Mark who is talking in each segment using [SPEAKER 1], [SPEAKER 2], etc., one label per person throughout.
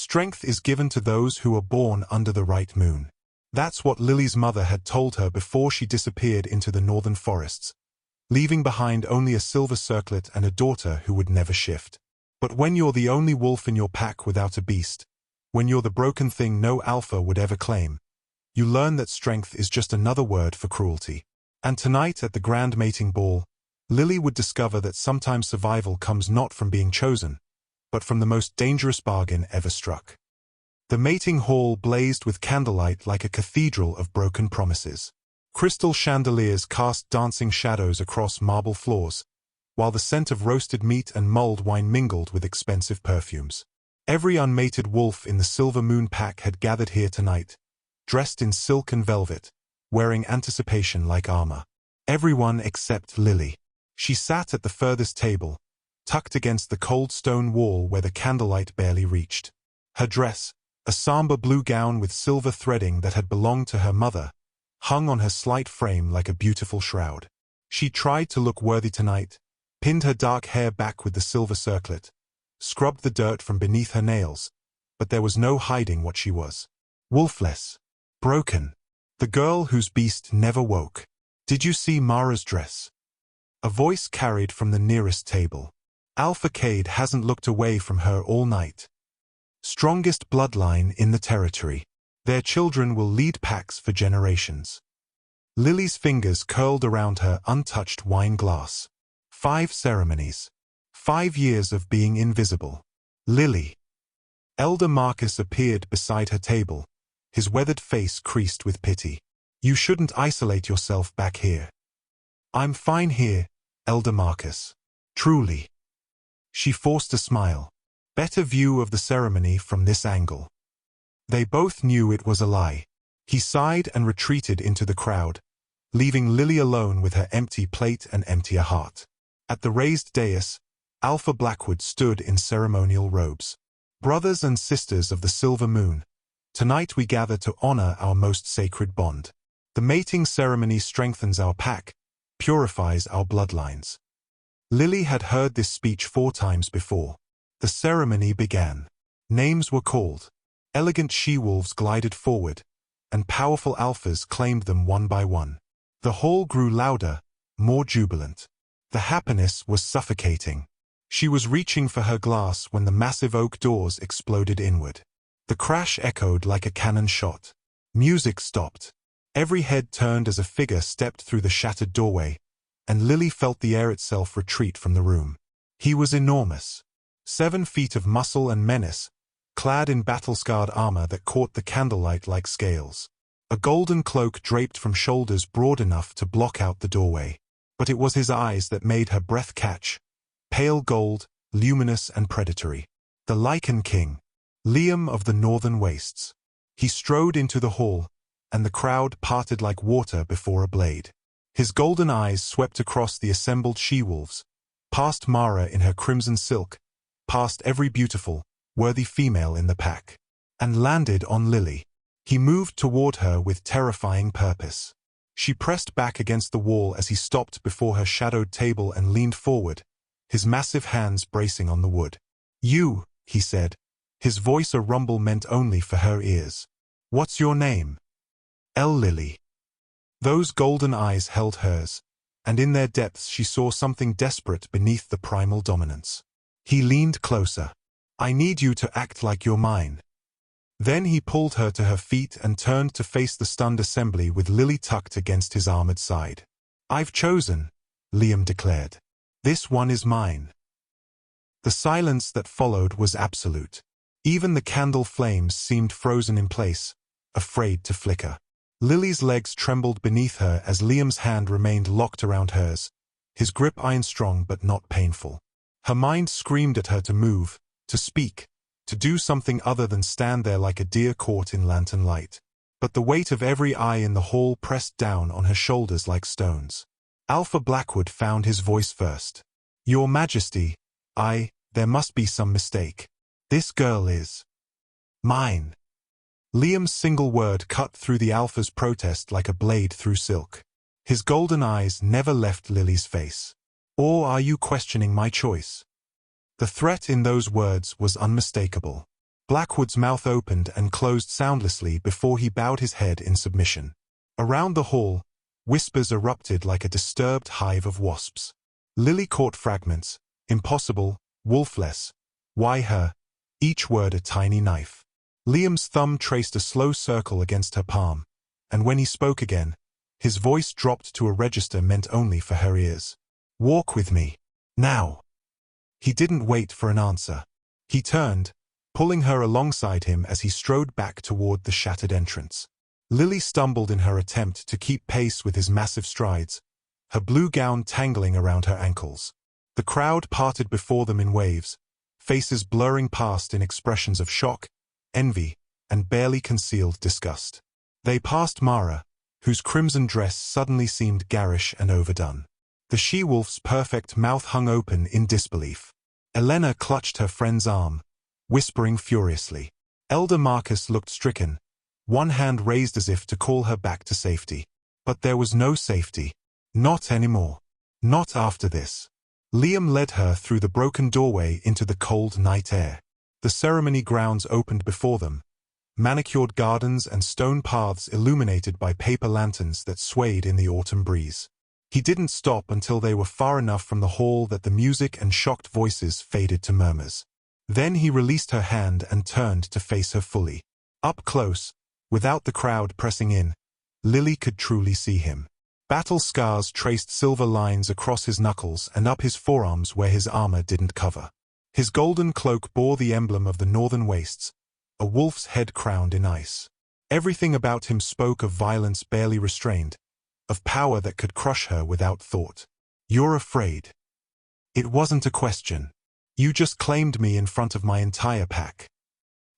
[SPEAKER 1] Strength is given to those who are born under the right moon. That's what Lily's mother had told her before she disappeared into the northern forests, leaving behind only a silver circlet and a daughter who would never shift. But when you're the only wolf in your pack without a beast, when you're the broken thing no alpha would ever claim, you learn that strength is just another word for cruelty. And tonight at the grand mating ball, Lily would discover that sometimes survival comes not from being chosen, but from the most dangerous bargain ever struck. The mating hall blazed with candlelight like a cathedral of broken promises. Crystal chandeliers cast dancing shadows across marble floors, while the scent of roasted meat and mulled wine mingled with expensive perfumes. Every unmated wolf in the Silver Moon pack had gathered here tonight, dressed in silk and velvet, wearing anticipation like armor. Everyone except Lily. She sat at the furthest table, tucked against the cold stone wall where the candlelight barely reached. Her dress, a somber blue gown with silver threading that had belonged to her mother, hung on her slight frame like a beautiful shroud. She tried to look worthy tonight, pinned her dark hair back with the silver circlet, scrubbed the dirt from beneath her nails, but there was no hiding what she was. Wolfless. Broken. The girl whose beast never woke. Did you see Mara's dress? A voice carried from the nearest table. Alpha Cade hasn't looked away from her all night. Strongest bloodline in the territory. Their children will lead packs for generations. Lily's fingers curled around her untouched wine glass. 5 ceremonies. 5 years of being invisible. Lily. Elder Marcus appeared beside her table, his weathered face creased with pity. You shouldn't isolate yourself back here. I'm fine here, Elder Marcus. Truly. She forced a smile. Better view of the ceremony from this angle. They both knew it was a lie. He sighed and retreated into the crowd, leaving Lily alone with her empty plate and emptier heart. At the raised dais, Alpha Blackwood stood in ceremonial robes. Brothers and sisters of the Silver Moon, tonight we gather to honor our most sacred bond. The mating ceremony strengthens our pack, purifies our bloodlines. Lily had heard this speech 4 times before. The ceremony began. Names were called. Elegant she-wolves glided forward, and powerful alphas claimed them one by one. The hall grew louder, more jubilant. The happiness was suffocating. She was reaching for her glass when the massive oak doors exploded inward. The crash echoed like a cannon shot. Music stopped. Every head turned as a figure stepped through the shattered doorway, and Lily felt the air itself retreat from the room. He was enormous. 7 feet of muscle and menace, clad in battle-scarred armor that caught the candlelight like scales. A golden cloak draped from shoulders broad enough to block out the doorway. But it was his eyes that made her breath catch. Pale gold, luminous and predatory. The Lycan King. Liam of the Northern Wastes. He strode into the hall, and the crowd parted like water before a blade. His golden eyes swept across the assembled she-wolves, past Mara in her crimson silk, past every beautiful, worthy female in the pack, and landed on Lily. He moved toward her with terrifying purpose. She pressed back against the wall as he stopped before her shadowed table and leaned forward, his massive hands bracing on the wood. You, he said, his voice a rumble meant only for her ears. What's your name? Lily. Those golden eyes held hers, and in their depths she saw something desperate beneath the primal dominance. He leaned closer. I need you to act like you're mine. Then he pulled her to her feet and turned to face the stunned assembly with Lily tucked against his armored side. I've chosen, Liam declared. This one is mine. The silence that followed was absolute. Even the candle flames seemed frozen in place, afraid to flicker. Lily's legs trembled beneath her as Liam's hand remained locked around hers, his grip iron-strong but not painful. Her mind screamed at her to move, to speak, to do something other than stand there like a deer caught in lantern light. But the weight of every eye in the hall pressed down on her shoulders like stones. Alpha Blackwood found his voice first. Your Majesty, there must be some mistake. This girl is mine. Liam's single word cut through the Alpha's protest like a blade through silk. His golden eyes never left Lily's face. Or are you questioning my choice? The threat in those words was unmistakable. Blackwood's mouth opened and closed soundlessly before he bowed his head in submission. Around the hall, whispers erupted like a disturbed hive of wasps. Lily caught fragments, impossible, wolfless. Why her? Each word a tiny knife. Liam's thumb traced a slow circle against her palm, and when he spoke again, his voice dropped to a register meant only for her ears. Walk with me. Now. He didn't wait for an answer. He turned, pulling her alongside him as he strode back toward the shattered entrance. Lily stumbled in her attempt to keep pace with his massive strides, her blue gown tangling around her ankles. The crowd parted before them in waves, faces blurring past in expressions of shock, envy, and barely concealed disgust. They passed Mara, whose crimson dress suddenly seemed garish and overdone. The she-wolf's perfect mouth hung open in disbelief. Elena clutched her friend's arm, whispering furiously. Elder Marcus looked stricken, one hand raised as if to call her back to safety. But there was no safety. Not anymore. Not after this. Liam led her through the broken doorway into the cold night air. The ceremony grounds opened before them, manicured gardens and stone paths illuminated by paper lanterns that swayed in the autumn breeze. He didn't stop until they were far enough from the hall that the music and shocked voices faded to murmurs. Then he released her hand and turned to face her fully. Up close, without the crowd pressing in, Lily could truly see him. Battle scars traced silver lines across his knuckles and up his forearms where his armor didn't cover. His golden cloak bore the emblem of the northern wastes, a wolf's head crowned in ice. Everything about him spoke of violence barely restrained, of power that could crush her without thought. You're afraid. It wasn't a question. You just claimed me in front of my entire pack.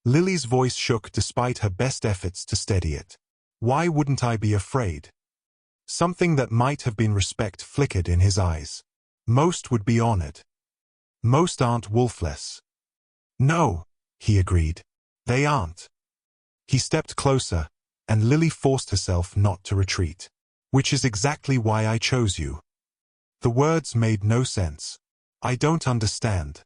[SPEAKER 1] Lily's voice shook despite her best efforts to steady it. Why wouldn't I be afraid? Something that might have been respect flickered in his eyes. Most would be honored. Most aren't wolfless. No, he agreed. They aren't. He stepped closer, and Lily forced herself not to retreat. Which is exactly why I chose you. The words made no sense. I don't understand.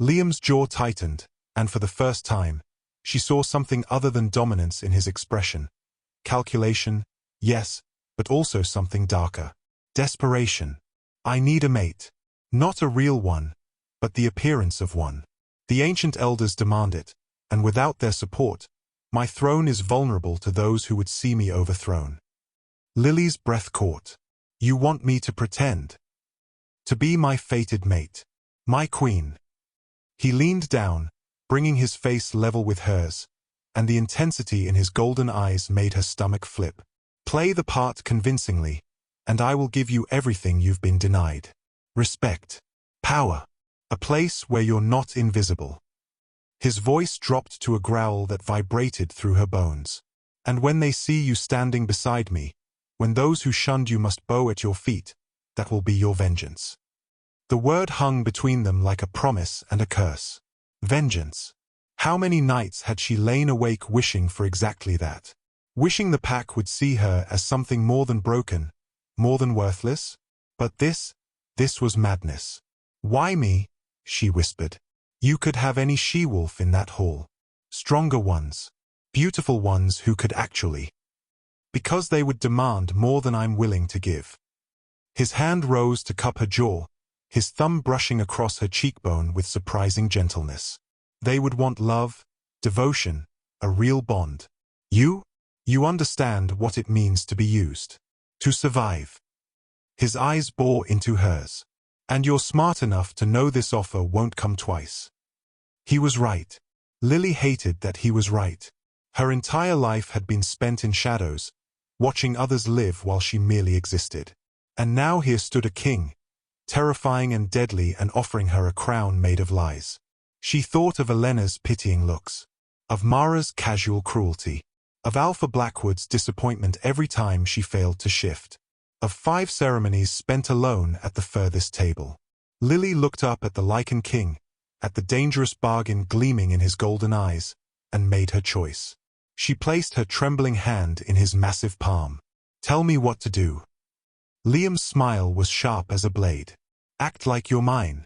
[SPEAKER 1] Liam's jaw tightened, and for the first time, she saw something other than dominance in his expression. Calculation, yes, but also something darker. Desperation. I need a mate. Not a real one, but the appearance of one. The ancient elders demand it, and without their support, my throne is vulnerable to those who would see me overthrown. Lily's breath caught. You want me to pretend? To be my fated mate. My queen. He leaned down, bringing his face level with hers, and the intensity in his golden eyes made her stomach flip. Play the part convincingly, and I will give you everything you've been denied. Respect. Power. A place where you're not invisible. His voice dropped to a growl that vibrated through her bones. And when they see you standing beside me, when those who shunned you must bow at your feet, that will be your vengeance. The word hung between them like a promise and a curse. Vengeance. How many nights had she lain awake wishing for exactly that? Wishing the pack would see her as something more than broken, more than worthless? But this was madness. Why me? She whispered. You could have any she-wolf in that hall. Stronger ones. Beautiful ones who could actually. Because they would demand more than I'm willing to give. His hand rose to cup her jaw, his thumb brushing across her cheekbone with surprising gentleness. They would want love, devotion, a real bond. You understand what it means to be used. To survive. His eyes bore into hers. And you're smart enough to know this offer won't come twice. He was right. Lily hated that he was right. Her entire life had been spent in shadows, watching others live while she merely existed. And now here stood a king, terrifying and deadly, and offering her a crown made of lies. She thought of Elena's pitying looks, of Mara's casual cruelty, of Alpha Blackwood's disappointment every time she failed to shift, of 5 ceremonies spent alone at the furthest table. Lily looked up at the Lycan King, at the dangerous bargain gleaming in his golden eyes, and made her choice. She placed her trembling hand in his massive palm. Tell me what to do. Liam's smile was sharp as a blade. Act like you're mine.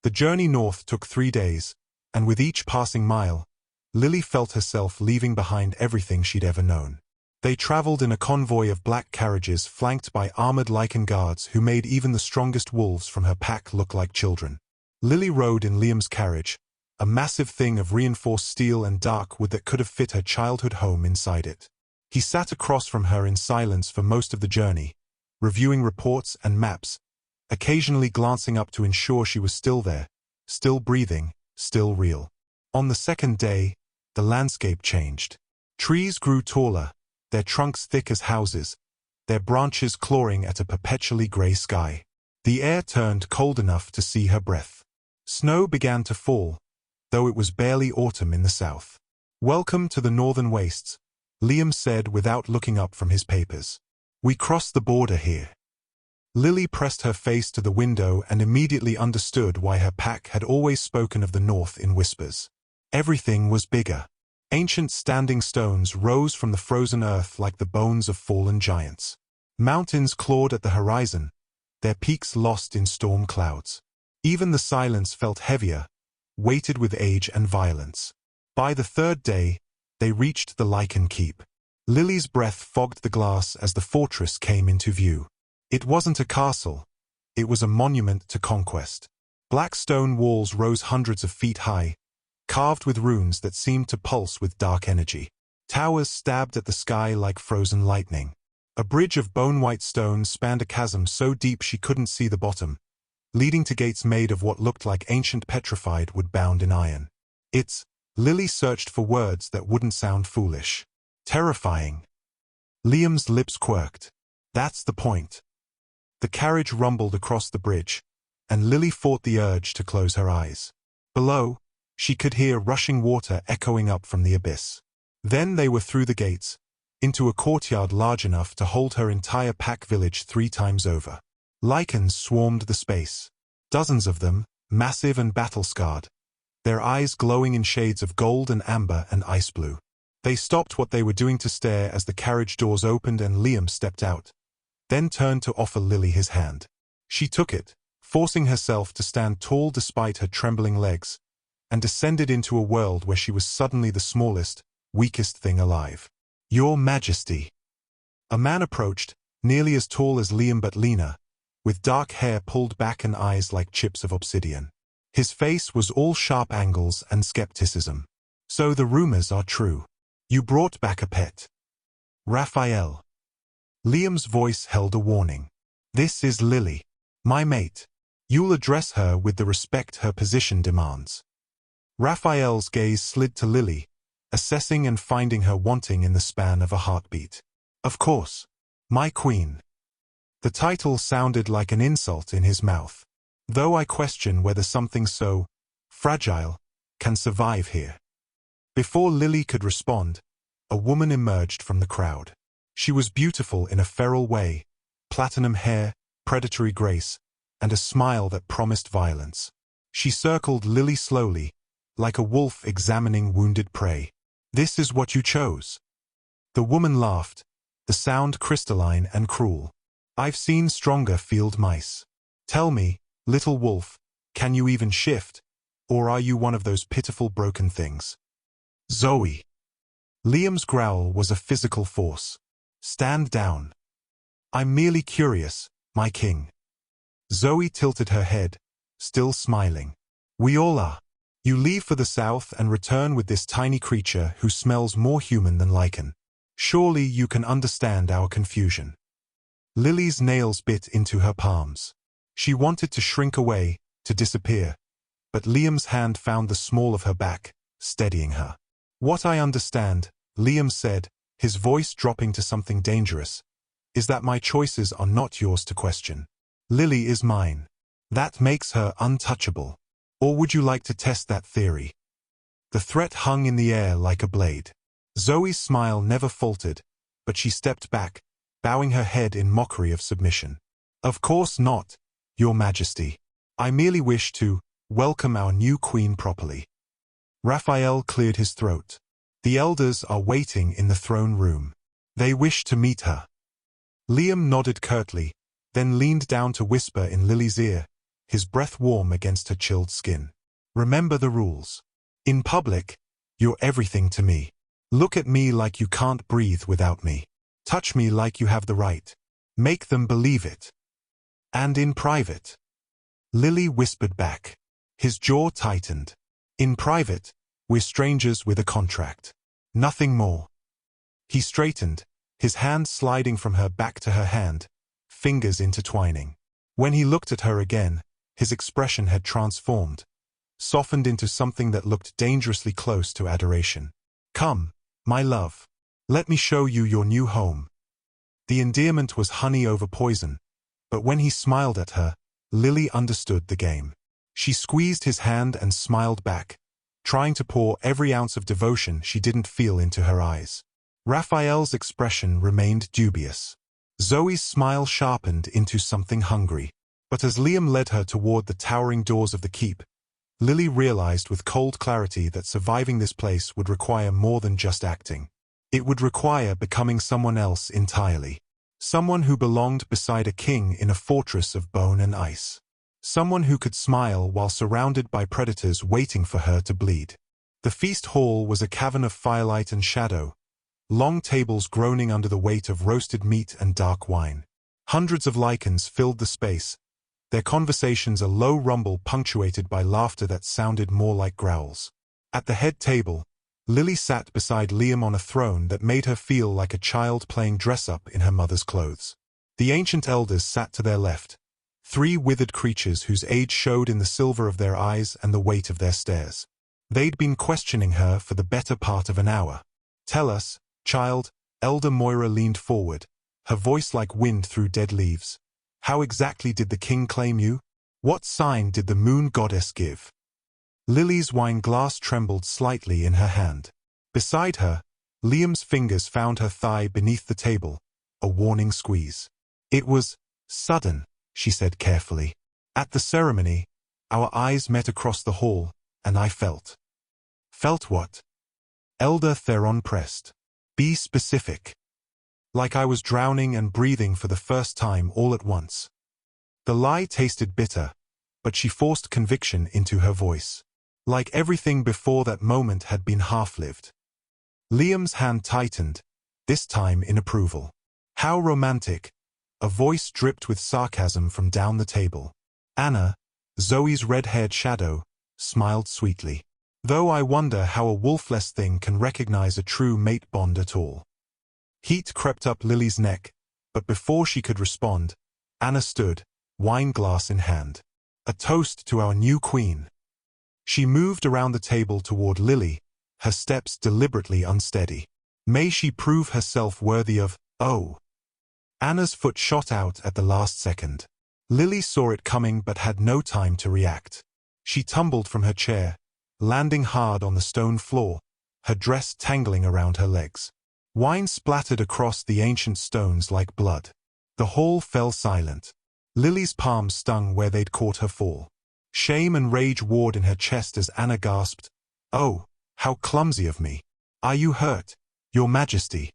[SPEAKER 1] The journey north took 3 days, and with each passing mile, Lily felt herself leaving behind everything she'd ever known. They traveled in a convoy of black carriages flanked by armored Lycan guards who made even the strongest wolves from her pack look like children. Lily rode in Liam's carriage, a massive thing of reinforced steel and dark wood that could have fit her childhood home inside it. He sat across from her in silence for most of the journey, reviewing reports and maps, occasionally glancing up to ensure she was still there, still breathing, still real. On the second day, the landscape changed. Trees grew taller, their trunks thick as houses, their branches clawing at a perpetually grey sky. The air turned cold enough to see her breath. Snow began to fall, though it was barely autumn in the south. "Welcome to the northern wastes," Liam said without looking up from his papers. "We crossed the border here." Lily pressed her face to the window and immediately understood why her pack had always spoken of the north in whispers. Everything was bigger. Ancient standing stones rose from the frozen earth like the bones of fallen giants. Mountains clawed at the horizon, their peaks lost in storm clouds. Even the silence felt heavier, weighted with age and violence. By the third day, they reached the Lycan Keep. Lily's breath fogged the glass as the fortress came into view. It wasn't a castle, it was a monument to conquest. Black stone walls rose hundreds of feet high, carved with runes that seemed to pulse with dark energy. Towers stabbed at the sky like frozen lightning. A bridge of bone-white stone spanned a chasm so deep she couldn't see the bottom, leading to gates made of what looked like ancient petrified wood bound in iron. Lily searched for words that wouldn't sound foolish. Terrifying. Liam's lips quirked. That's the point. The carriage rumbled across the bridge, and Lily fought the urge to close her eyes. Below, she could hear rushing water echoing up from the abyss. Then they were through the gates, into a courtyard large enough to hold her entire pack village 3 times over. Lycans swarmed the space. Dozens of them, massive and battle-scarred, their eyes glowing in shades of gold and amber and ice blue. They stopped what they were doing to stare as the carriage doors opened and Liam stepped out, then turned to offer Lily his hand. She took it, forcing herself to stand tall despite her trembling legs, and descended into a world where she was suddenly the smallest, weakest thing alive. "Your Majesty." A man approached, nearly as tall as Liam but leaner, with dark hair pulled back and eyes like chips of obsidian. His face was all sharp angles and skepticism. "So the rumors are true. You brought back a pet." "Raphael." Liam's voice held a warning. "This is Lily, my mate. You'll address her with the respect her position demands." Raphael's gaze slid to Lily, assessing and finding her wanting in the span of a heartbeat. "Of course. My queen." The title sounded like an insult in his mouth, though I question whether something so fragile can survive here. Before Lily could respond, a woman emerged from the crowd. She was beautiful in a feral way, platinum hair, predatory grace, and a smile that promised violence. She circled Lily slowly, like a wolf examining wounded prey. "This is what you chose." The woman laughed, the sound crystalline and cruel. "I've seen stronger field mice. Tell me, little wolf, can you even shift, or are you one of those pitiful broken things?" "Zoe." Liam's growl was a physical force. "Stand down." "I'm merely curious, my king." Zoe tilted her head, still smiling. "We all are. You leave for the south and return with this tiny creature who smells more human than Lycan. Surely you can understand our confusion." Lily's nails bit into her palms. She wanted to shrink away, to disappear, but Liam's hand found the small of her back, steadying her. "What I understand," Liam said, his voice dropping to something dangerous, "is that my choices are not yours to question. Lily is mine. That makes her untouchable. Or would you like to test that theory?" The threat hung in the air like a blade. Zoe's smile never faltered, but she stepped back, bowing her head in mockery of submission. "Of course not, Your Majesty. I merely wish to welcome our new queen properly." Raphael cleared his throat. "The elders are waiting in the throne room. They wish to meet her." Liam nodded curtly, then leaned down to whisper in Lily's ear, his breath warm against her chilled skin. "Remember the rules. In public, you're everything to me. Look at me like you can't breathe without me. Touch me like you have the right. Make them believe it. And in private. Lily whispered back. His jaw tightened. In private, we're strangers with a contract. Nothing more. He straightened, his hand sliding from her back to her hand, fingers intertwining. When he looked at her again, his expression had transformed, softened into something that looked dangerously close to adoration. Come, my love. Let me show you your new home. The endearment was honey over poison, but when he smiled at her, Lily understood the game. She squeezed his hand and smiled back, trying to pour every ounce of devotion she didn't feel into her eyes. Raphael's expression remained dubious. Zoe's smile sharpened into something hungry. But as Liam led her toward the towering doors of the keep, Lily realized with cold clarity that surviving this place would require more than just acting. It would require becoming someone else entirely. Someone who belonged beside a king in a fortress of bone and ice. Someone who could smile while surrounded by predators waiting for her to bleed. The feast hall was a cavern of firelight and shadow, long tables groaning under the weight of roasted meat and dark wine. Hundreds of Lycans filled the space, their conversations a low rumble punctuated by laughter that sounded more like growls. At the head table, Lily sat beside Liam on a throne that made her feel like a child playing dress-up in her mother's clothes. The ancient elders sat to their left, three withered creatures whose age showed in the silver of their eyes and the weight of their stares. They'd been questioning her for the better part of an hour. Tell us, child, Elder Moira leaned forward, her voice like wind through dead leaves. How exactly did the king claim you? What sign did the moon goddess give? Lily's wine glass trembled slightly in her hand. Beside her, Liam's fingers found her thigh beneath the table, a warning squeeze. It was sudden, she said carefully. At the ceremony, our eyes met across the hall, and I felt. Felt what? Elder Theron pressed. Be specific. Like I was drowning and breathing for the first time all at once. The lie tasted bitter, but she forced conviction into her voice. Like everything before that moment had been half-lived. Liam's hand tightened, this time in approval. How romantic, a voice dripped with sarcasm from down the table. Anna, Zoe's red-haired shadow, smiled sweetly. Though I wonder how a wolfless thing can recognize a true mate bond at all. Heat crept up Lily's neck, but before she could respond, Anna stood, wine glass in hand. A toast to our new queen. She moved around the table toward Lily, her steps deliberately unsteady. May she prove herself worthy of, oh. Anna's foot shot out at the last second. Lily saw it coming but had no time to react. She tumbled from her chair, landing hard on the stone floor, her dress tangling around her legs. Wine splattered across the ancient stones like blood. The hall fell silent. Lily's palms stung where they'd caught her fall. Shame and rage warred in her chest as Anna gasped, "Oh, how clumsy of me. Are you hurt, Your Majesty?"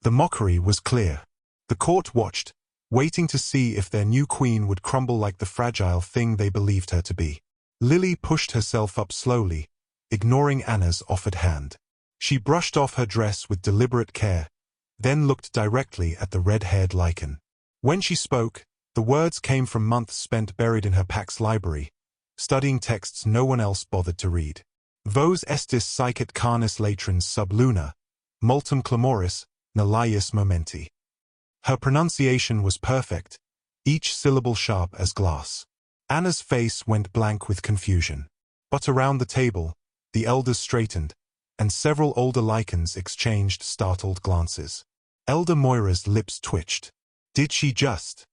[SPEAKER 1] The mockery was clear. The court watched, waiting to see if their new queen would crumble like the fragile thing they believed her to be. Lily pushed herself up slowly, ignoring Anna's offered hand. She brushed off her dress with deliberate care, then looked directly at the red-haired Lycan. When she spoke, the words came from months spent buried in her Pax library, studying texts no one else bothered to read. Vos estis sicet carnis latrans sub luna, multum clamoris, nullius momenti. Her pronunciation was perfect, each syllable sharp as glass. Anna's face went blank with confusion. But around the table, the elders straightened, and several older Lycans exchanged startled glances. Elder Moira's lips twitched. Did she just?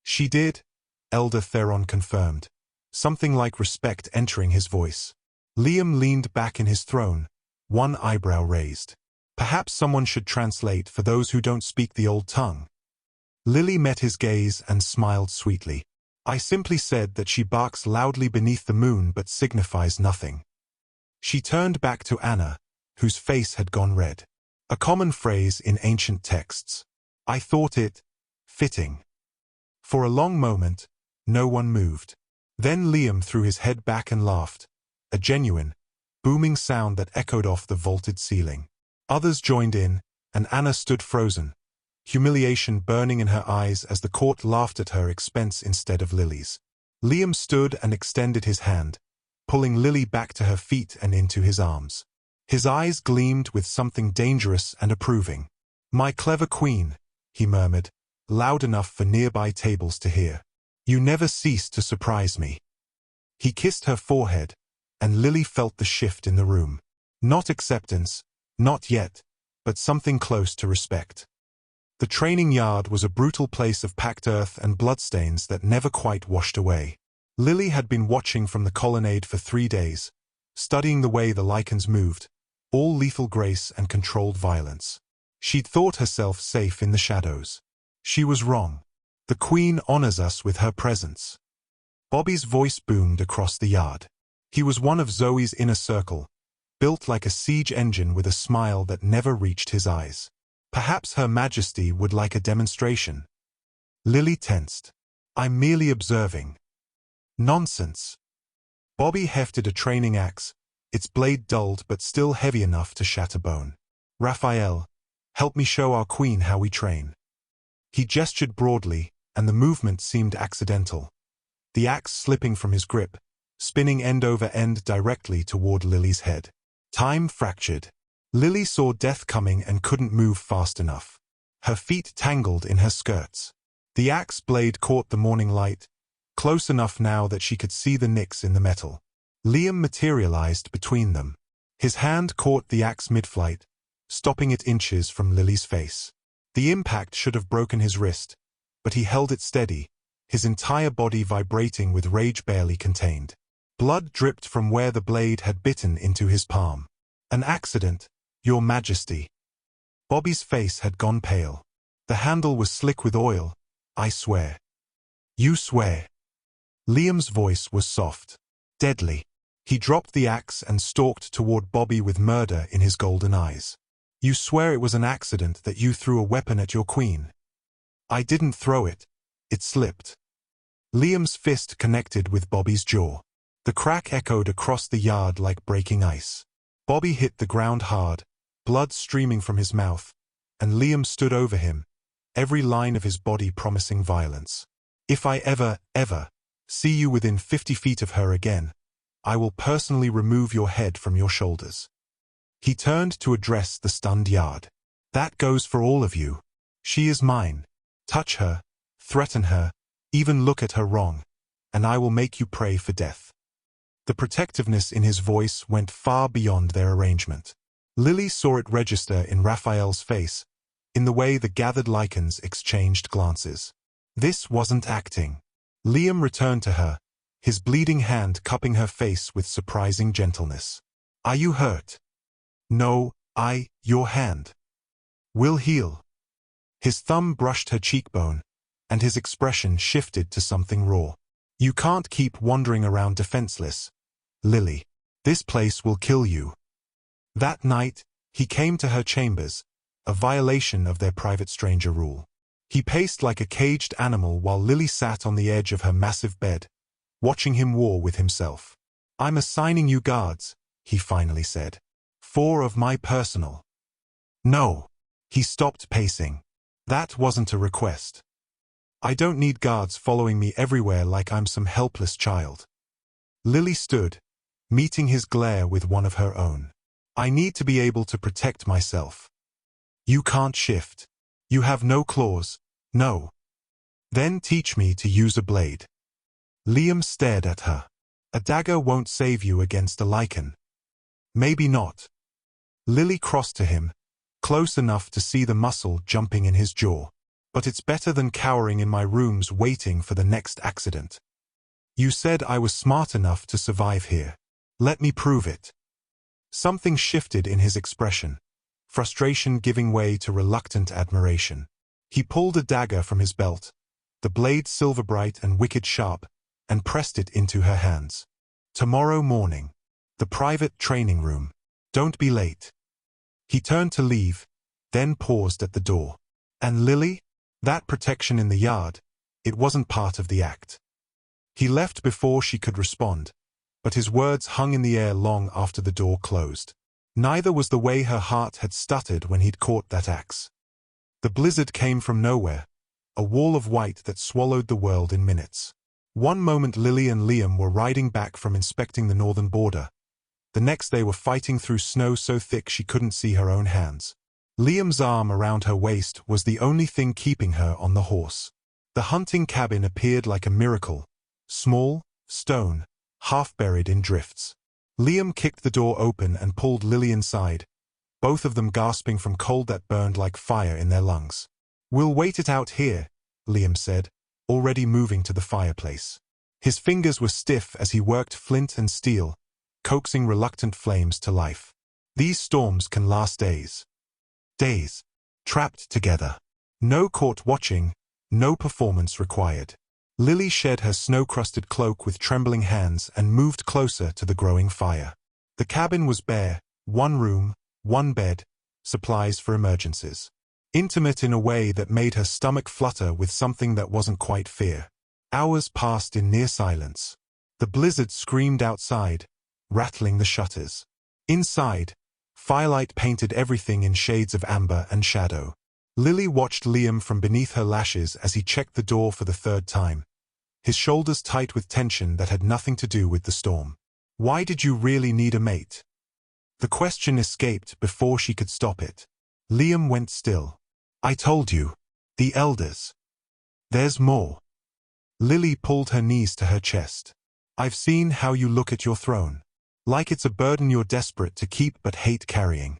[SPEAKER 1] She did, Elder Theron confirmed, something like respect entering his voice. Liam leaned back in his throne, one eyebrow raised. Perhaps someone should translate for those who don't speak the old tongue. Lily met his gaze and smiled sweetly. I simply said that she barks loudly beneath the moon but signifies nothing. She turned back to Anna, whose face had gone red. A common phrase in ancient texts. I thought it fitting. For a long moment, no one moved. Then Liam threw his head back and laughed, a genuine, booming sound that echoed off the vaulted ceiling. Others joined in, and Anna stood frozen, humiliation burning in her eyes as the court laughed at her expense instead of Lily's. Liam stood and extended his hand, pulling Lily back to her feet and into his arms. His eyes gleamed with something dangerous and approving. "My clever queen," he murmured, loud enough for nearby tables to hear. "You never cease to surprise me." He kissed her forehead, and Lily felt the shift in the room. Not acceptance, not yet, but something close to respect. The training yard was a brutal place of packed earth and bloodstains that never quite washed away. Lily had been watching from the colonnade for 3 days, studying the way the Lycans moved, all lethal grace and controlled violence. She'd thought herself safe in the shadows. She was wrong. The Queen honors us with her presence. Bobby's voice boomed across the yard. He was one of Zoe's inner circle, built like a siege engine with a smile that never reached his eyes. Perhaps Her Majesty would like a demonstration. Lily tensed. "I'm merely observing." "Nonsense." Bobby hefted a training axe, its blade dulled but still heavy enough to shatter bone. "Raphael, help me show our queen how we train." He gestured broadly, and the movement seemed accidental, the axe slipping from his grip, spinning end over end directly toward Lily's head. Time fractured. Lily saw death coming and couldn't move fast enough. Her feet tangled in her skirts. The axe blade caught the morning light, close enough now that she could see the nicks in the metal. Liam materialized between them. His hand caught the axe mid-flight, stopping it inches from Lily's face. The impact should have broken his wrist, but he held it steady, his entire body vibrating with rage barely contained. Blood dripped from where the blade had bitten into his palm. "An accident, Your Majesty." Bobby's face had gone pale. "The handle was slick with oil, I swear." "You swear?" Liam's voice was soft, deadly. He dropped the axe and stalked toward Bobby with murder in his golden eyes. "You swear it was an accident that you threw a weapon at your queen?" "I didn't throw it. It slipped." Liam's fist connected with Bobby's jaw. The crack echoed across the yard like breaking ice. Bobby hit the ground hard, blood streaming from his mouth, and Liam stood over him, every line of his body promising violence. "If I ever see you within 50 feet of her again, I will personally remove your head from your shoulders." He turned to address the stunned yard. "That goes for all of you. She is mine. Touch her, threaten her, even look at her wrong, and I will make you pray for death." The protectiveness in his voice went far beyond their arrangement. Lily saw it register in Raphael's face, in the way the gathered Lycans exchanged glances. This wasn't acting. Liam returned to her, his bleeding hand cupping her face with surprising gentleness. "Are you hurt?" "No, your hand will heal." His thumb brushed her cheekbone, and his expression shifted to something raw. "You can't keep wandering around defenseless, Lily. This place will kill you." That night, he came to her chambers, a violation of their private stranger rule. He paced like a caged animal while Lily sat on the edge of her massive bed, watching him war with himself. "I'm assigning you guards," he finally said. 4 of my personal." "No." He stopped pacing. "That wasn't a request. I don't need guards following me everywhere like I'm some helpless child." Lily stood, meeting his glare with one of her own. "I need to be able to protect myself." "You can't shift. You have no claws, no." "Then teach me to use a blade." Liam stared at her. "A dagger won't save you against a Lycan." "Maybe not." Lily crossed to him, close enough to see the muscle jumping in his jaw. "But it's better than cowering in my rooms waiting for the next accident. You said I was smart enough to survive here. Let me prove it." Something shifted in his expression, frustration giving way to reluctant admiration. He pulled a dagger from his belt, the blade silver bright and wicked sharp, and pressed it into her hands. "Tomorrow morning. The private training room. Don't be late." He turned to leave, then paused at the door. "And Lily? That protection in the yard, it wasn't part of the act." He left before she could respond, but his words hung in the air long after the door closed. Neither was the way her heart had stuttered when he'd caught that axe. The blizzard came from nowhere, a wall of white that swallowed the world in minutes. One moment Lily and Liam were riding back from inspecting the northern border. The next they were fighting through snow so thick she couldn't see her own hands. Liam's arm around her waist was the only thing keeping her on the horse. The hunting cabin appeared like a miracle, small, stone, half buried in drifts. Liam kicked the door open and pulled Lily inside, both of them gasping from cold that burned like fire in their lungs. "We'll wait it out here," Liam said, already moving to the fireplace. His fingers were stiff as he worked flint and steel, coaxing reluctant flames to life. These storms can last days. Days. Trapped together. No court watching, no performance required. Lily shed her snow-crusted cloak with trembling hands and moved closer to the growing fire. The cabin was bare, one room, one bed, supplies for emergencies. Intimate in a way that made her stomach flutter with something that wasn't quite fear. Hours passed in near silence. The blizzard screamed outside, rattling the shutters. Inside, firelight painted everything in shades of amber and shadow. Lily watched Liam from beneath her lashes as he checked the door for the third time, his shoulders tight with tension that had nothing to do with the storm. "Why did you really need a mate?" The question escaped before she could stop it. Liam went still. "I told you. The elders. There's more." Lily pulled her knees to her chest. "I've seen how you look at your throne. Like it's a burden you're desperate to keep but hate carrying."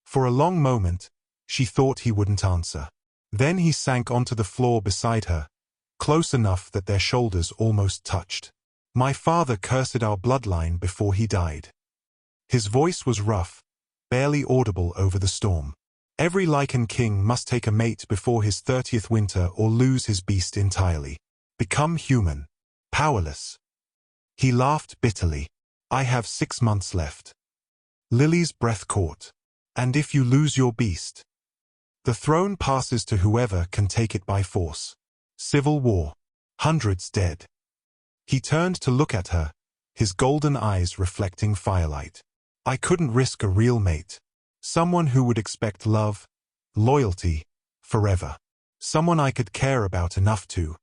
[SPEAKER 1] For a long moment, she thought he wouldn't answer. Then he sank onto the floor beside her, close enough that their shoulders almost touched. "My father cursed our bloodline before he died." His voice was rough, barely audible over the storm. "Every Lycan King must take a mate before his 30th winter or lose his beast entirely. Become human. Powerless." He laughed bitterly. "I have 6 months left." Lily's breath caught. "And if you lose your beast?" "The throne passes to whoever can take it by force. Civil war. Hundreds dead." He turned to look at her, his golden eyes reflecting firelight. "I couldn't risk a real mate. Someone who would expect love, loyalty, forever. Someone I could care about enough to."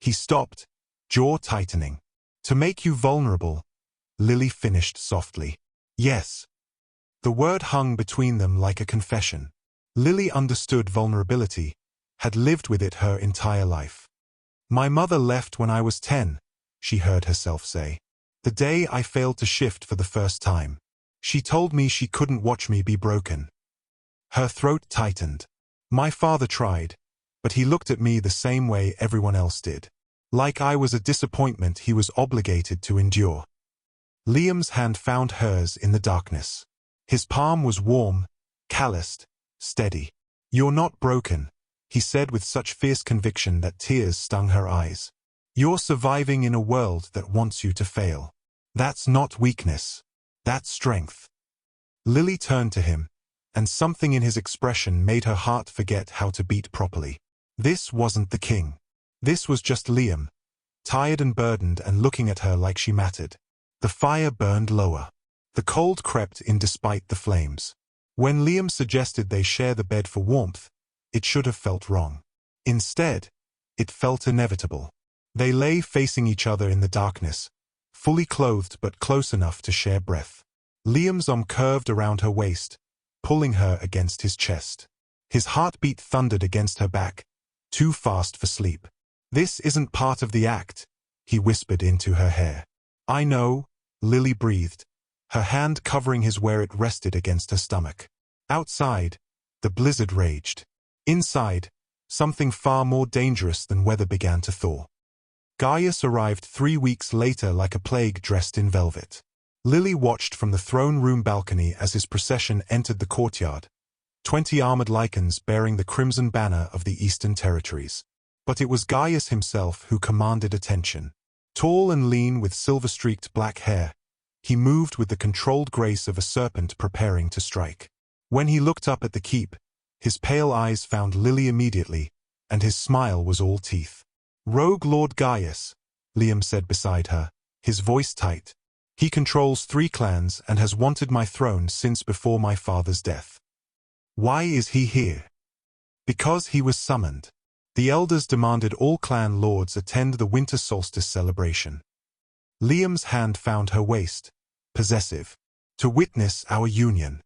[SPEAKER 1] He stopped, jaw tightening. "To make you vulnerable," Lily finished softly. "Yes." The word hung between them like a confession. Lily understood vulnerability, had lived with it her entire life. "My mother left when I was 10, she heard herself say. "The day I failed to shift for the first time. She told me she couldn't watch me be broken." Her throat tightened. "My father tried, but he looked at me the same way everyone else did. Like I was a disappointment he was obligated to endure." Liam's hand found hers in the darkness. His palm was warm, calloused, steady. "You're not broken," he said with such fierce conviction that tears stung her eyes. "You're surviving in a world that wants you to fail. That's not weakness. That's strength." Lily turned to him, and something in his expression made her heart forget how to beat properly. This wasn't the king. This was just Liam, tired and burdened and looking at her like she mattered. The fire burned lower. The cold crept in despite the flames. When Liam suggested they share the bed for warmth, it should have felt wrong. Instead, it felt inevitable. They lay facing each other in the darkness, fully clothed but close enough to share breath. Liam's arm curved around her waist, pulling her against his chest. His heartbeat thundered against her back, too fast for sleep. "This isn't part of the act," he whispered into her hair. "I know," Lily breathed, her hand covering his where it rested against her stomach. Outside, the blizzard raged. Inside, something far more dangerous than weather began to thaw. Gaius arrived 3 weeks later like a plague dressed in velvet. Lily watched from the throne room balcony as his procession entered the courtyard, 20 armored Lycans bearing the crimson banner of the Eastern Territories. But it was Gaius himself who commanded attention. Tall and lean with silver-streaked black hair, he moved with the controlled grace of a serpent preparing to strike. When he looked up at the keep, his pale eyes found Lily immediately, and his smile was all teeth. "Rogue Lord Gaius," Liam said beside her, his voice tight. He controls 3 clans and has wanted my throne since before my father's death. Why is he here? Because he was summoned. The elders demanded all clan lords attend the winter solstice celebration. Liam's hand found her waist, possessive, to witness our union.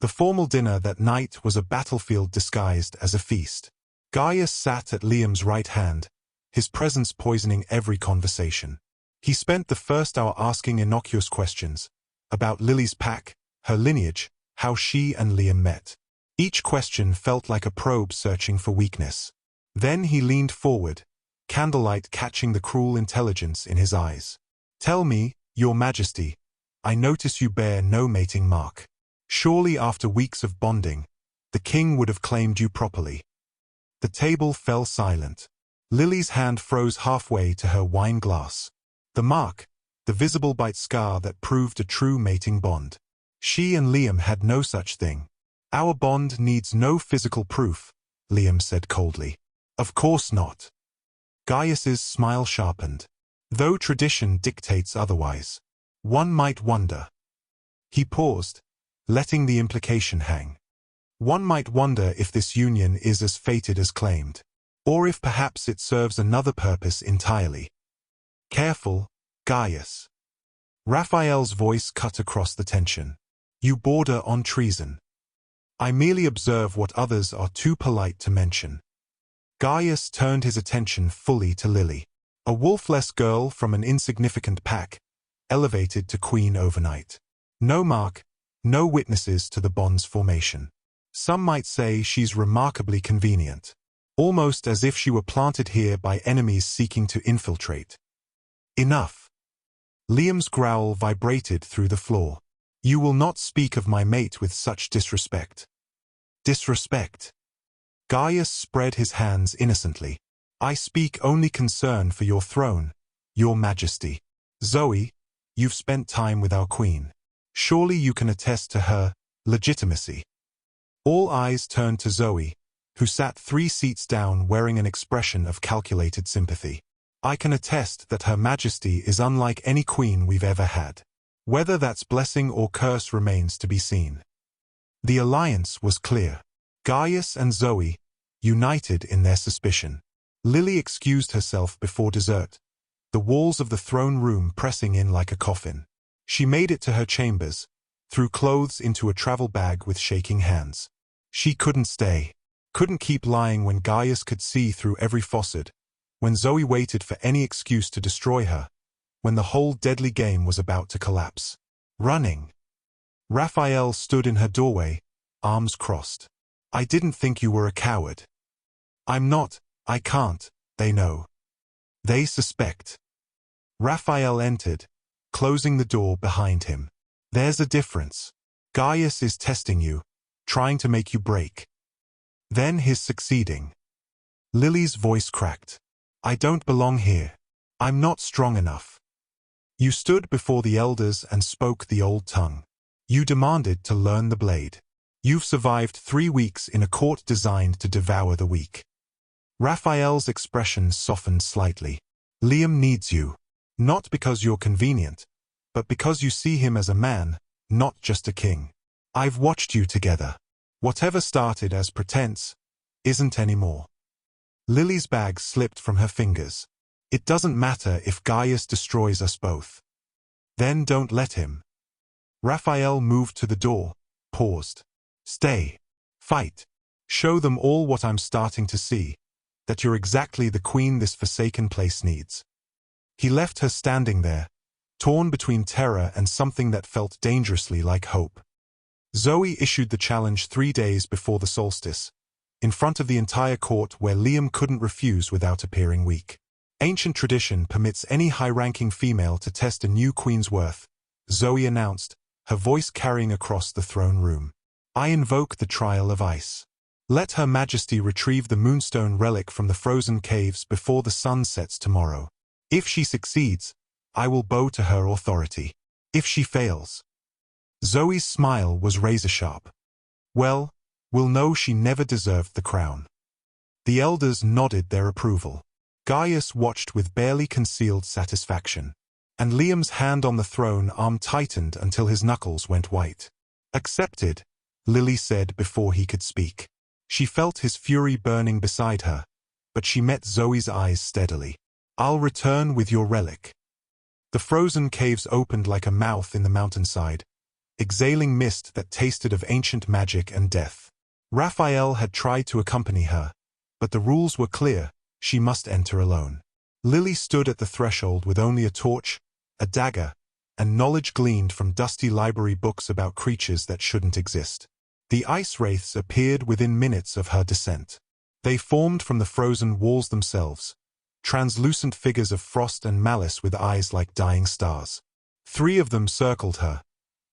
[SPEAKER 1] The formal dinner that night was a battlefield disguised as a feast. Gaius sat at Liam's right hand, his presence poisoning every conversation. He spent the first hour asking innocuous questions about Lily's pack, her lineage, how she and Liam met. Each question felt like a probe searching for weakness. Then he leaned forward, candlelight catching the cruel intelligence in his eyes. "Tell me, Your Majesty, I notice you bear no mating mark. Surely after weeks of bonding, the king would have claimed you properly." The table fell silent. Lily's hand froze halfway to her wine glass. The mark, the visible bite scar that proved a true mating bond. She and Liam had no such thing. "Our bond needs no physical proof," Liam said coldly. "Of course not." Gaius's smile sharpened. "Though tradition dictates otherwise. One might wonder." He paused, letting the implication hang. "One might wonder if this union is as fated as claimed. Or if perhaps it serves another purpose entirely." "Careful, Gaius." Raphael's voice cut across the tension. "You border on treason. I merely observe what others are too polite to mention." Gaius turned his attention fully to Lily, a wolfless girl from an insignificant pack, elevated to queen overnight. No mark, no witnesses to the bond's formation. Some might say she's remarkably convenient, almost as if she were planted here by enemies seeking to infiltrate. "Enough." Liam's growl vibrated through the floor. "You will not speak of my mate with such disrespect." "Disrespect?" Gaius spread his hands innocently. "I speak only concern for your throne, Your Majesty. Zoe, you've spent time with our queen. Surely you can attest to her legitimacy." All eyes turned to Zoe, who sat 3 seats down wearing an expression of calculated sympathy. "I can attest that Her Majesty is unlike any queen we've ever had. Whether that's blessing or curse remains to be seen." The alliance was clear. Gaius and Zoe, united in their suspicion. Lily excused herself before dessert, the walls of the throne room pressing in like a coffin. She made it to her chambers, threw clothes into a travel bag with shaking hands. She couldn't stay, couldn't keep lying when Gaius could see through every facade, when Zoe waited for any excuse to destroy her, when the whole deadly game was about to collapse. Running. Raphael stood in her doorway, arms crossed. "I didn't think you were a coward." "I'm not, I can't, they know. They suspect." Raphael entered, closing the door behind him. "There's a difference. Gaius is testing you, trying to make you break. Then he's succeeding." Lily's voice cracked. "I don't belong here. I'm not strong enough." "You stood before the elders and spoke the old tongue. You demanded to learn the blade. You've survived 3 weeks in a court designed to devour the weak." Raphael's expression softened slightly. "Liam needs you. Not because you're convenient, but because you see him as a man, not just a king. I've watched you together. Whatever started as pretense, isn't anymore." Lily's bag slipped from her fingers. "It doesn't matter if Gaius destroys us both. Then don't let him." Raphael moved to the door, paused. "Stay. Fight. Show them all what I'm starting to see, that you're exactly the queen this forsaken place needs." He left her standing there, torn between terror and something that felt dangerously like hope. Zoe issued the challenge 3 days before the solstice, in front of the entire court where Liam couldn't refuse without appearing weak. Ancient tradition permits any high-ranking female to test a new queen's worth, Zoe announced, her voice carrying across the throne room. "I invoke the trial of ice. Let Her Majesty retrieve the moonstone relic from the frozen caves before the sun sets tomorrow. If she succeeds, I will bow to her authority. If she fails..." Zoe's smile was razor-sharp. "Well, we'll know she never deserved the crown." The elders nodded their approval. Gaius watched with barely concealed satisfaction. And Liam's hand on the throne arm tightened until his knuckles went white. "Accepted," Lily said before he could speak. She felt his fury burning beside her, but she met Zoe's eyes steadily. "I'll return with your relic." The frozen caves opened like a mouth in the mountainside, exhaling mist that tasted of ancient magic and death. Raphael had tried to accompany her, but the rules were clear: she must enter alone. Lily stood at the threshold with only a torch, a dagger, and knowledge gleaned from dusty library books about creatures that shouldn't exist. The ice wraiths appeared within minutes of her descent. They formed from the frozen walls themselves, translucent figures of frost and malice with eyes like dying stars. 3 of them circled her,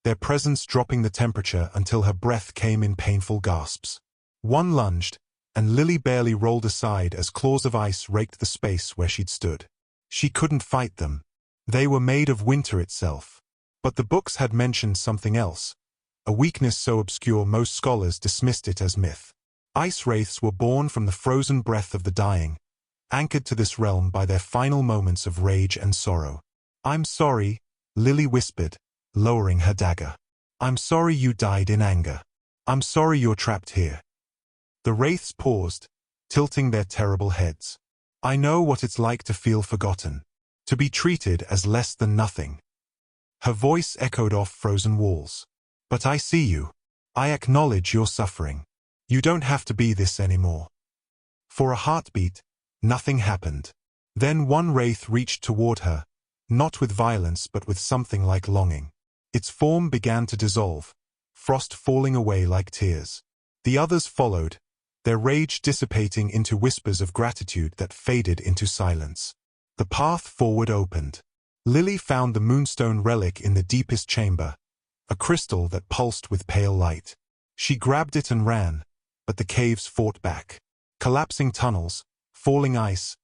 [SPEAKER 1] their presence dropping the temperature until her breath came in painful gasps. One lunged, and Lily barely rolled aside as claws of ice raked the space where she'd stood. She couldn't fight them. They were made of winter itself. But the books had mentioned something else, a weakness so obscure most scholars dismissed it as myth. Ice wraiths were born from the frozen breath of the dying, anchored to this realm by their final moments of rage and sorrow. "I'm sorry," Lily whispered, lowering her dagger. "I'm sorry you died in anger. I'm sorry you're trapped here." The wraiths paused, tilting their terrible heads. "I know what it's like to feel forgotten, to be treated as less than nothing." Her voice echoed off frozen walls. "But I see you. I acknowledge your suffering. You don't have to be this anymore." For a heartbeat, nothing happened. Then one wraith reached toward her, not with violence but with something like longing. Its form began to dissolve, frost falling away like tears. The others followed, their rage dissipating into whispers of gratitude that faded into silence. The path forward opened. Lily found the moonstone relic in the deepest chamber, a crystal that pulsed with pale light. She grabbed it and ran, but the caves fought back. Collapsing tunnels, falling ice,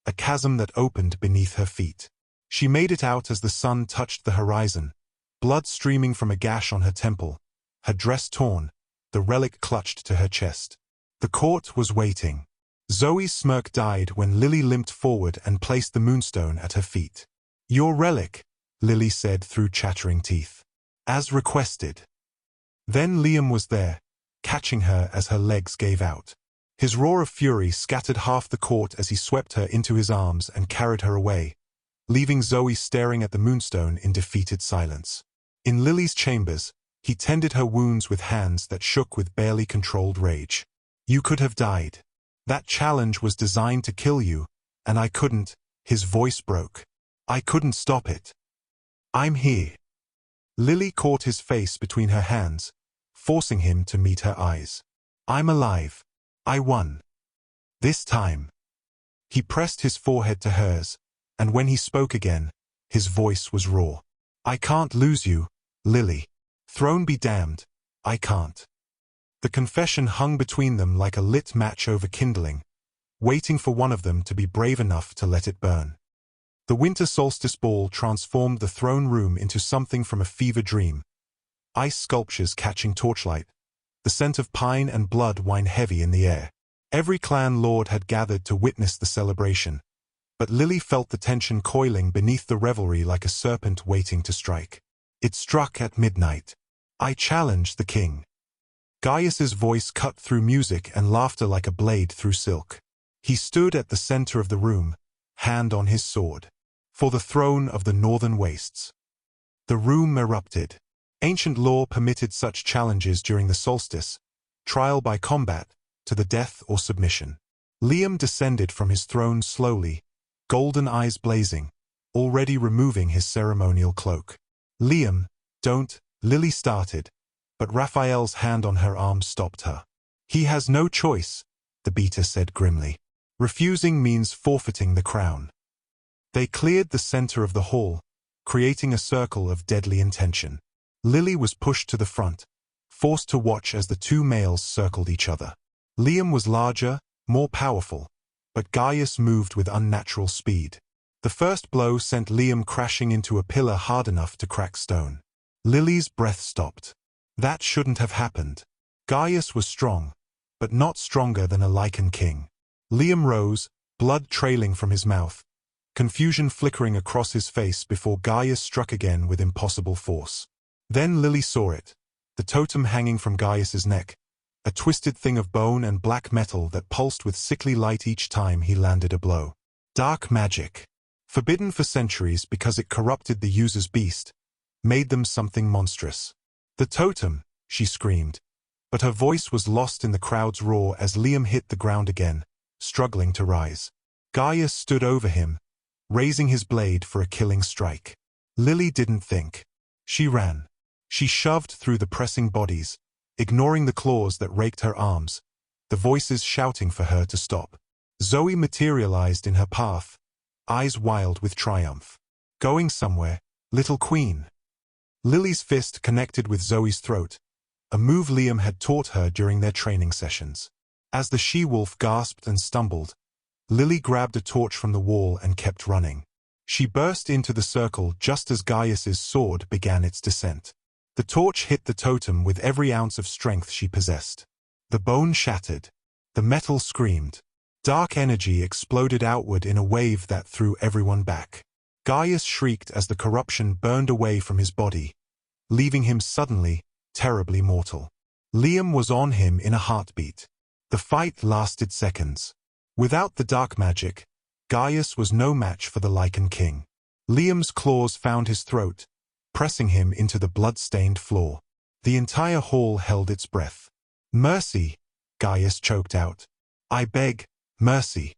[SPEAKER 1] a chasm that opened beneath her feet. She made it out as the sun touched the horizon, blood streaming from a gash on her temple, her dress torn, the relic clutched to her chest. The court was waiting. Zoe's smirk died when Lily limped forward and placed the moonstone at her feet. "Your relic," Lily said through chattering teeth. "As requested." Then Liam was there, catching her as her legs gave out. His roar of fury scattered half the court as he swept her into his arms and carried her away, leaving Zoe staring at the moonstone in defeated silence. In Lily's chambers, he tended her wounds with hands that shook with barely controlled rage. "You could have died. That challenge was designed to kill you, and I couldn't." His voice broke. "I couldn't stop it. I'm here." Lily caught his face between her hands, forcing him to meet her eyes. "I'm alive. I won. This time." He pressed his forehead to hers, and when he spoke again, his voice was raw. "I can't lose you, Lily. Throne be damned, I can't." The confession hung between them like a lit match over kindling, waiting for one of them to be brave enough to let it burn. The winter solstice ball transformed the throne room into something from a fever dream. Ice sculptures catching torchlight, the scent of pine and blood wine heavy in the air. Every clan lord had gathered to witness the celebration, but Lily felt the tension coiling beneath the revelry like a serpent waiting to strike. It struck at midnight. "I challenge the king." Gaius's voice cut through music and laughter like a blade through silk. He stood at the center of the room, hand on his sword. "For the throne of the northern wastes." The room erupted. Ancient law permitted such challenges during the solstice, trial by combat, to the death or submission. Liam descended from his throne slowly, golden eyes blazing, already removing his ceremonial cloak. "Liam, don't," Lily started, but Raphael's hand on her arm stopped her. "He has no choice," the beater said grimly. "Refusing means forfeiting the crown." They cleared the center of the hall, creating a circle of deadly intention. Lily was pushed to the front, forced to watch as the 2 males circled each other. Liam was larger, more powerful, but Gaius moved with unnatural speed. The first blow sent Liam crashing into a pillar hard enough to crack stone. Lily's breath stopped. That shouldn't have happened. Gaius was strong, but not stronger than a Lycan King. Liam rose, blood trailing from his mouth, confusion flickering across his face before Gaius struck again with impossible force. Then Lily saw it, the totem hanging from Gaius's neck, a twisted thing of bone and black metal that pulsed with sickly light each time he landed a blow. Dark magic. Forbidden for centuries because it corrupted the user's beast, made them something monstrous. The totem, she screamed, but her voice was lost in the crowd's roar as Liam hit the ground again, struggling to rise. Gaius stood over him, raising his blade for a killing strike. Lily didn't think. She ran. She shoved through the pressing bodies, ignoring the claws that raked her arms, the voices shouting for her to stop. Zoe materialized in her path, eyes wild with triumph. Going somewhere, little queen. Lily's fist connected with Zoe's throat, a move Liam had taught her during their training sessions. As the she-wolf gasped and stumbled, Lily grabbed a torch from the wall and kept running. She burst into the circle just as Gaius's sword began its descent. The torch hit the totem with every ounce of strength she possessed. The bone shattered. The metal screamed. Dark energy exploded outward in a wave that threw everyone back. Gaius shrieked as the corruption burned away from his body, leaving him suddenly, terribly mortal. Liam was on him in a heartbeat. The fight lasted seconds. Without the dark magic, Gaius was no match for the Lycan King. Liam's claws found his throat, pressing him into the blood-stained floor. The entire hall held its breath. "Mercy," Gaius choked out. "I beg, mercy."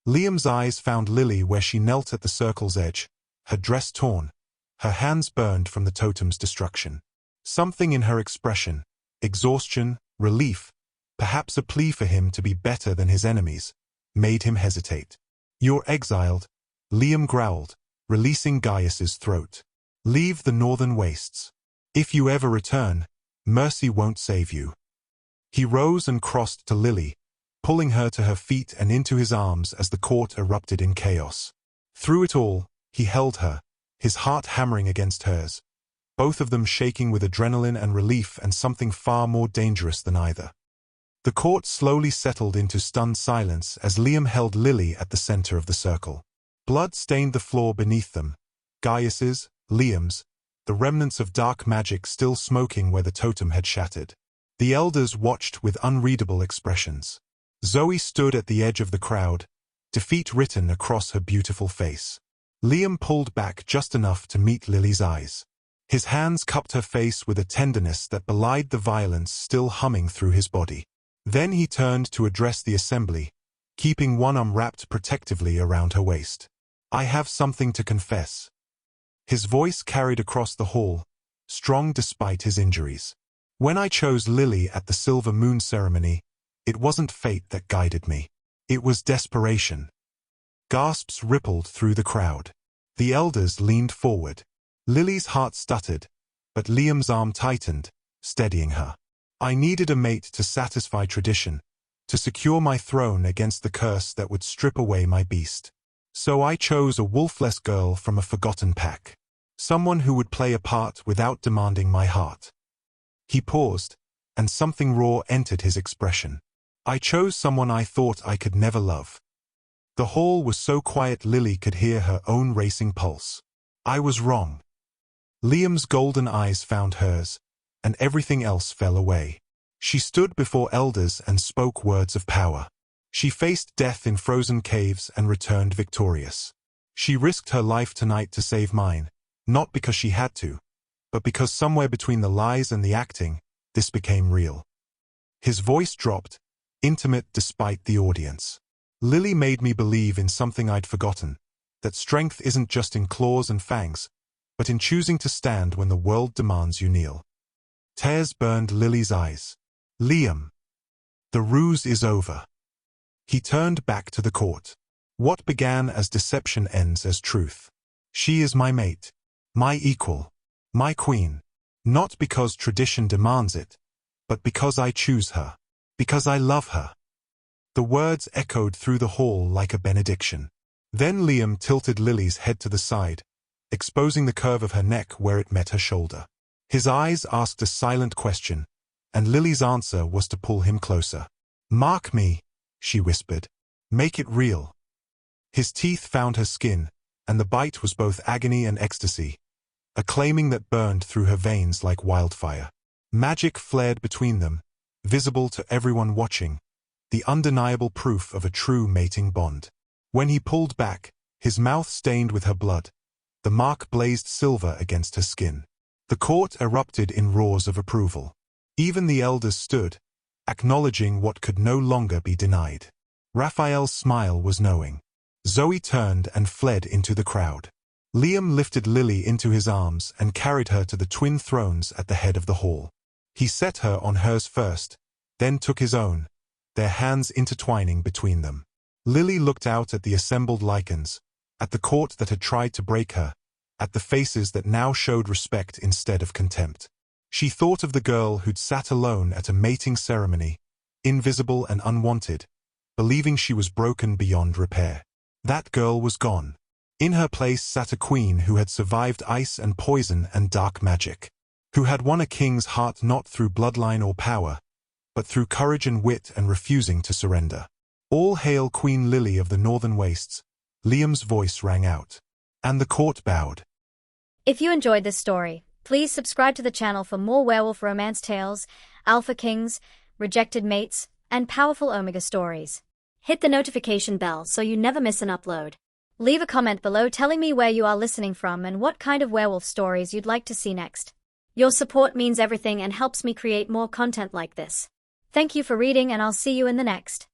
[SPEAKER 1] Liam's eyes found Lily where she knelt at the circle's edge, her dress torn, her hands burned from the totem's destruction. Something in her expression, exhaustion, relief, perhaps a plea for him to be better than his enemies, made him hesitate. "You're exiled," Liam growled, releasing Gaius's throat. "Leave the northern wastes. If you ever return, mercy won't save you." He rose and crossed to Lily, pulling her to her feet and into his arms as the court erupted in chaos. Through it all, he held her, his heart hammering against hers, both of them shaking with adrenaline and relief and something far more dangerous than either. The court slowly settled into stunned silence as Liam held Lily at the center of the circle. Blood stained the floor beneath them, Gaius's, Liam's, the remnants of dark magic still smoking where the totem had shattered. The elders watched with unreadable expressions. Zoe stood at the edge of the crowd, defeat written across her beautiful face. Liam pulled back just enough to meet Lily's eyes. His hands cupped her face with a tenderness that belied the violence still humming through his body. Then he turned to address the assembly, keeping one arm wrapped protectively around her waist. "I have something to confess." His voice carried across the hall, strong despite his injuries. "When I chose Lily at the Silver Moon ceremony, it wasn't fate that guided me. It was desperation." Gasps rippled through the crowd. The elders leaned forward. Lily's heart stuttered, but Liam's arm tightened, steadying her. "I needed a mate to satisfy tradition, to secure my throne against the curse that would strip away my beast. So I chose a wolfless girl from a forgotten pack. Someone who would play a part without demanding my heart." He paused, and something raw entered his expression. "I chose someone I thought I could never love." The hall was so quiet Lily could hear her own racing pulse. "I was wrong." Liam's golden eyes found hers, and everything else fell away. She stood before elders and spoke words of power. She faced death in frozen caves and returned victorious. She risked her life tonight to save mine, not because she had to, but because somewhere between the lies and the acting, this became real. His voice dropped, intimate despite the audience. "Lily made me believe in something I'd forgotten, that strength isn't just in claws and fangs, but in choosing to stand when the world demands you kneel." Tears burned Lily's eyes. "Liam, the ruse is over." He turned back to the court. "What began as deception ends as truth. She is my mate, my equal, my queen, not because tradition demands it, but because I choose her, because I love her." The words echoed through the hall like a benediction. Then Liam tilted Lily's head to the side, exposing the curve of her neck where it met her shoulder. His eyes asked a silent question, and Lily's answer was to pull him closer. "Mark me," she whispered. "Make it real." His teeth found her skin, and the bite was both agony and ecstasy, a claiming that burned through her veins like wildfire. Magic flared between them, visible to everyone watching, the undeniable proof of a true mating bond. When he pulled back, his mouth stained with her blood, the mark blazed silver against her skin. The court erupted in roars of approval. Even the elders stood, acknowledging what could no longer be denied. Raphael's smile was knowing. Zoe turned and fled into the crowd. Liam lifted Lily into his arms and carried her to the twin thrones at the head of the hall. He set her on hers first, then took his own, their hands intertwining between them. Lily looked out at the assembled Lycans, at the court that had tried to break her, at the faces that now showed respect instead of contempt. She thought of the girl who'd sat alone at a mating ceremony, invisible and unwanted, believing she was broken beyond repair. That girl was gone. In her place sat a queen who had survived ice and poison and dark magic, who had won a king's heart not through bloodline or power, but through courage and wit and refusing to surrender. All hail Queen Lily of the Northern Wastes, Liam's voice rang out. And the court bowed.
[SPEAKER 2] If you enjoyed this story, please subscribe to the channel for more werewolf romance tales, alpha kings, rejected mates, and powerful omega stories. Hit the notification bell so you never miss an upload. Leave a comment below telling me where you are listening from and what kind of werewolf stories you'd like to see next. Your support means everything and helps me create more content like this. Thank you for reading, and I'll see you in the next.